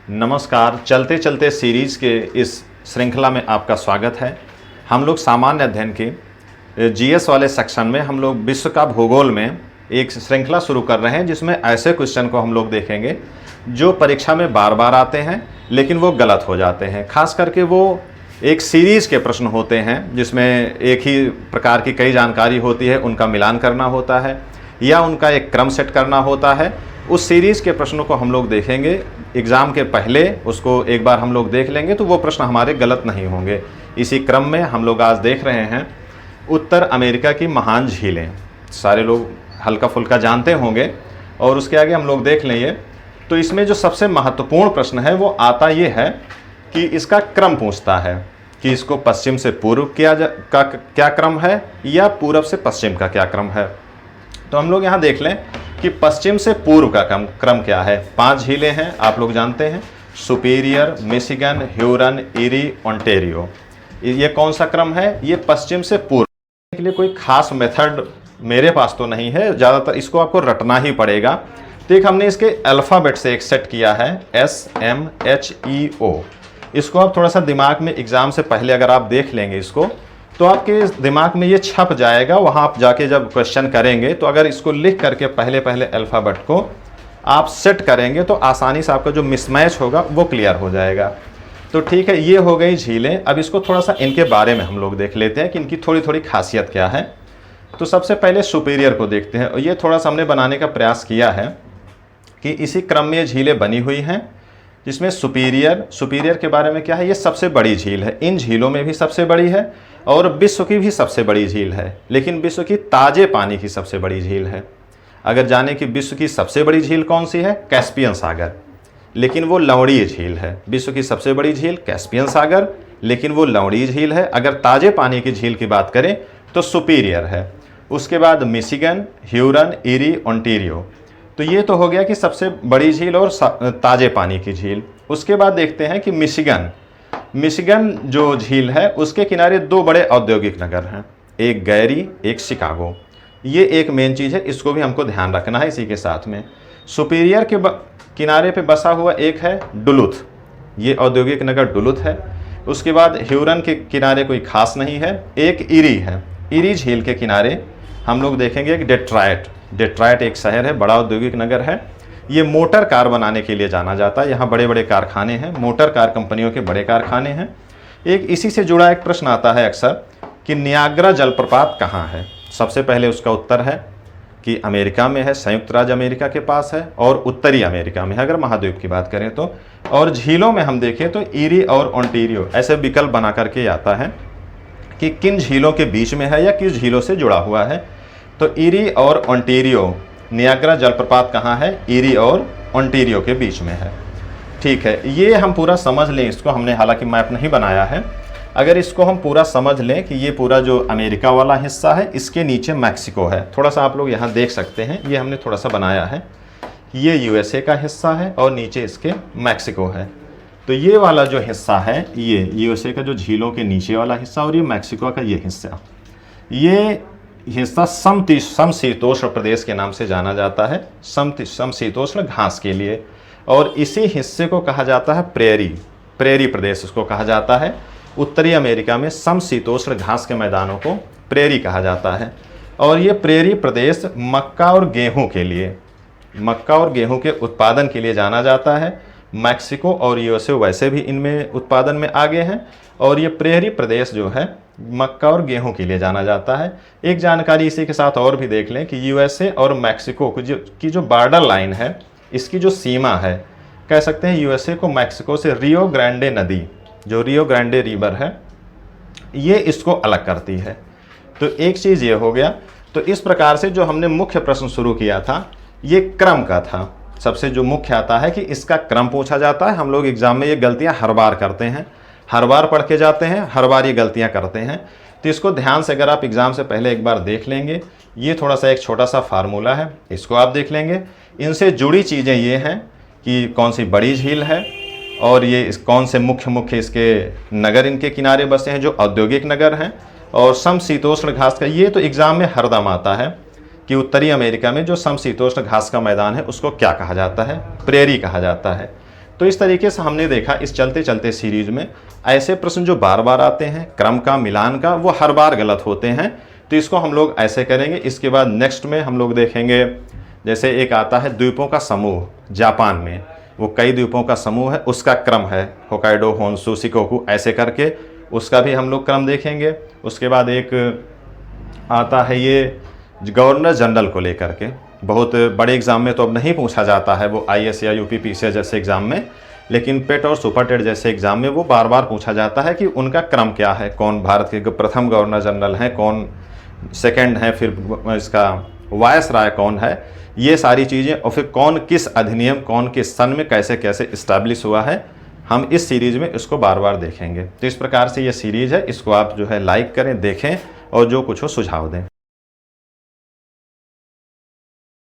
नमस्कार। चलते चलते सीरीज़ के इस श्रृंखला में आपका स्वागत है। हम लोग सामान्य अध्ययन के जीएस वाले सेक्शन में हम लोग विश्व का भूगोल में एक श्रृंखला शुरू कर रहे हैं, जिसमें ऐसे क्वेश्चन को हम लोग देखेंगे जो परीक्षा में बार बार आते हैं लेकिन वो गलत हो जाते हैं। खास करके वो एक सीरीज़ के प्रश्न होते हैं जिसमें एक ही प्रकार की कई जानकारी होती है, उनका मिलान करना होता है या उनका एक क्रम सेट करना होता है। उस सीरीज़ के प्रश्नों को हम लोग देखेंगे एग्ज़ाम के पहले, उसको एक बार हम लोग देख लेंगे तो वो प्रश्न हमारे गलत नहीं होंगे। इसी क्रम में हम लोग आज देख रहे हैं उत्तर अमेरिका की महान झीलें। सारे लोग हल्का फुल्का जानते होंगे और उसके आगे हम लोग देख लेंगे। तो इसमें जो सबसे महत्वपूर्ण प्रश्न है वो आता ये है कि इसका क्रम पूछता है कि इसको पश्चिम से पूर्व का क्या क्रम है या पूरब से पश्चिम का क्या क्रम है। तो हम लोग यहाँ देख लें कि पश्चिम से पूर्व का क्रम क्या है। 5 झीलें हैं, आप लोग जानते हैं, superior, Michigan, Hurun, eri, Ontario. ये कौन सा क्रम है? ये पश्चिम से पूर्व के लिए कोई खास मेथड मेरे पास तो नहीं है, ज़्यादातर इसको आपको रटना ही पड़ेगा। तो एक हमने इसके अल्फ़ाबेट से एक सेट किया है SMHEO। इसको आप थोड़ा सा दिमाग में एग्ज़ाम से पहले अगर आप देख लेंगे इसको तो आपके दिमाग में ये छप जाएगा। वहाँ आप जाके जब क्वेश्चन करेंगे तो अगर इसको लिख करके पहले पहले अल्फ़ाबेट को आप सेट करेंगे तो आसानी से आपका जो मिसमैच होगा वो क्लियर हो जाएगा। तो ठीक है, ये हो गई झीलें। अब इसको थोड़ा सा इनके बारे में हम लोग देख लेते हैं कि इनकी थोड़ी थोड़ी खासियत क्या है। तो सबसे पहले सुपीरियर को देखते हैं और ये थोड़ा सा हमने बनाने का प्रयास किया है कि इसी क्रम में ये झीलें बनी हुई हैं, जिसमें सुपीरियर के बारे में क्या है, ये सबसे बड़ी झील है। इन झीलों में भी सबसे बड़ी है और विश्व की भी सबसे बड़ी झील है, लेकिन विश्व की ताज़े पानी की सबसे बड़ी झील है। अगर जाने कि विश्व की सबसे बड़ी झील कौन सी है, कैस्पियन सागर, लेकिन वो लवणीय झील है। विश्व की सबसे बड़ी झील कैस्पियन सागर, लेकिन वो लवणीय झील है। अगर ताज़े पानी की झील की बात करें तो सुपीरियर है। उसके बाद मिशिगन, ह्यूरन, इरी, ओंटारियो। तो ये तो हो गया कि सबसे बड़ी झील और ताज़े पानी की झील। उसके बाद देखते हैं कि मिशिगन जो झील है उसके किनारे 2 बड़े औद्योगिक नगर हैं, एक गैरी, एक शिकागो। ये एक मेन चीज़ है, इसको भी हमको ध्यान रखना है इसी के साथ में। सुपीरियर के किनारे पे बसा हुआ एक है डुलुथ, ये औद्योगिक नगर डुलुथ है। उसके बाद ह्यूरन के किनारे कोई खास नहीं है, एक इरी है। इरी झील के किनारे हम लोग देखेंगे एक डेट्रॉयट एक शहर है, बड़ा औद्योगिक नगर है। ये मोटर कार बनाने के लिए जाना जाता है। यहाँ बड़े बड़े कारखाने हैं, मोटर कार कंपनियों के बड़े कारखाने हैं। एक इसी से जुड़ा एक प्रश्न आता है अक्सर कि नियाग्रा जलप्रपात कहाँ है। सबसे पहले उसका उत्तर है कि अमेरिका में है, संयुक्त राज्य अमेरिका के पास है और उत्तरी अमेरिका में है अगर महाद्वीप की बात करें तो। और झीलों में हम देखें तो इरी और ओंटारियो ऐसे विकल्प बना करके आता है कि किन झीलों के बीच में है या किस झीलों से जुड़ा हुआ है। तो इरी और ओंटारियो, नियाग्रा जलप्रपात कहाँ है? इरी और ओंटारियो के बीच में है। ठीक है, ये हम पूरा समझ लें इसको। हमने हालांकि मैप नहीं बनाया है, अगर इसको हम पूरा समझ लें कि ये पूरा जो अमेरिका वाला हिस्सा है इसके नीचे मैक्सिको है। थोड़ा सा आप लोग यहाँ देख सकते हैं, ये हमने थोड़ा सा बनाया है। ये यूएसए का हिस्सा है और नीचे इसके मैक्सिको है। तो ये वाला जो हिस्सा है ये यूएसए का जो झीलों के नीचे वाला हिस्सा और ये मैक्सिको का ये हिस्सा, ये हिस्सा समशीतोष्ण प्रदेश के नाम से जाना जाता है, समशीतोष्ण घास के लिए। और इसी हिस्से को कहा जाता है प्रेरी प्रदेश उसको कहा जाता है। उत्तरी अमेरिका में समशीतोष्ण घास के मैदानों को प्रेरी कहा जाता है। और ये प्रेरी प्रदेश मक्का और गेहूं के उत्पादन के लिए जाना जाता है। मैक्सिको और यूएसए वैसे भी इनमें उत्पादन में आगे हैं और ये प्रेरी प्रदेश जो है मक्का और गेहूं के लिए जाना जाता है। एक जानकारी इसी के साथ और भी देख लें कि यूएसए और मैक्सिको की जो बॉर्डर लाइन है, इसकी जो सीमा है, कह सकते हैं यूएसए को मैक्सिको से रियो ग्रांडे नदी, जो रियो ग्रांडे रिवर है, ये इसको अलग करती है। तो एक चीज़ ये हो गया। तो इस प्रकार से जो हमने मुख्य प्रश्न शुरू किया था ये क्रम का था। सबसे जो मुख्य आता है कि इसका क्रम पूछा जाता है। हम लोग एग्जाम में ये गलतियां हर बार करते हैं, हर बार पढ़ के जाते हैं, हर बार ये गलतियां करते हैं। तो इसको ध्यान से अगर आप एग्ज़ाम से पहले एक बार देख लेंगे, ये थोड़ा सा एक छोटा सा फार्मूला है, इसको आप देख लेंगे। इनसे जुड़ी चीज़ें ये हैं कि कौन सी बड़ी झील है और ये कौन से मुख्य इसके नगर इनके किनारे बसे हैं जो औद्योगिक नगर हैं, और समशीतोष्ण घास का ये तो एग्ज़ाम में हरदम आता है कि उत्तरी अमेरिका में जो समशीतोष्ण घास का मैदान है उसको क्या कहा जाता है? प्रेरी कहा जाता है। तो इस तरीके से हमने देखा इस चलते चलते सीरीज में ऐसे प्रश्न जो बार बार आते हैं क्रम का मिलान का, वो हर बार गलत होते हैं। तो इसको हम लोग ऐसे करेंगे। इसके बाद नेक्स्ट में हम लोग देखेंगे, जैसे एक आता है द्वीपों का समूह, जापान में वो कई द्वीपों का समूह है, उसका क्रम है होकाइडो, होन्शु, शिकोकू, ऐसे करके उसका भी हम लोग क्रम देखेंगे। उसके बाद एक आता है ये गवर्नर जनरल को लेकर के, बहुत बड़े एग्ज़ाम में तो अब नहीं पूछा जाता है वो IAS या UPPCS जैसे एग्ज़ाम में, लेकिन पेट और सुपर टेट जैसे एग्ज़ाम में वो बार बार पूछा जाता है कि उनका क्रम क्या है, कौन भारत के प्रथम गवर्नर जनरल हैं, कौन सेकंड है, फिर इसका वायसराय कौन है, ये सारी चीज़ें, और फिर कौन किस अधिनियम, कौन किस सन में कैसे कैसे इस्टेब्लिश हुआ है, हम इस सीरीज़ में इसको बार बार देखेंगे। तो इस प्रकार से ये सीरीज़ है, इसको आप जो है लाइक करें, देखें और जो कुछ हो सुझाव दें।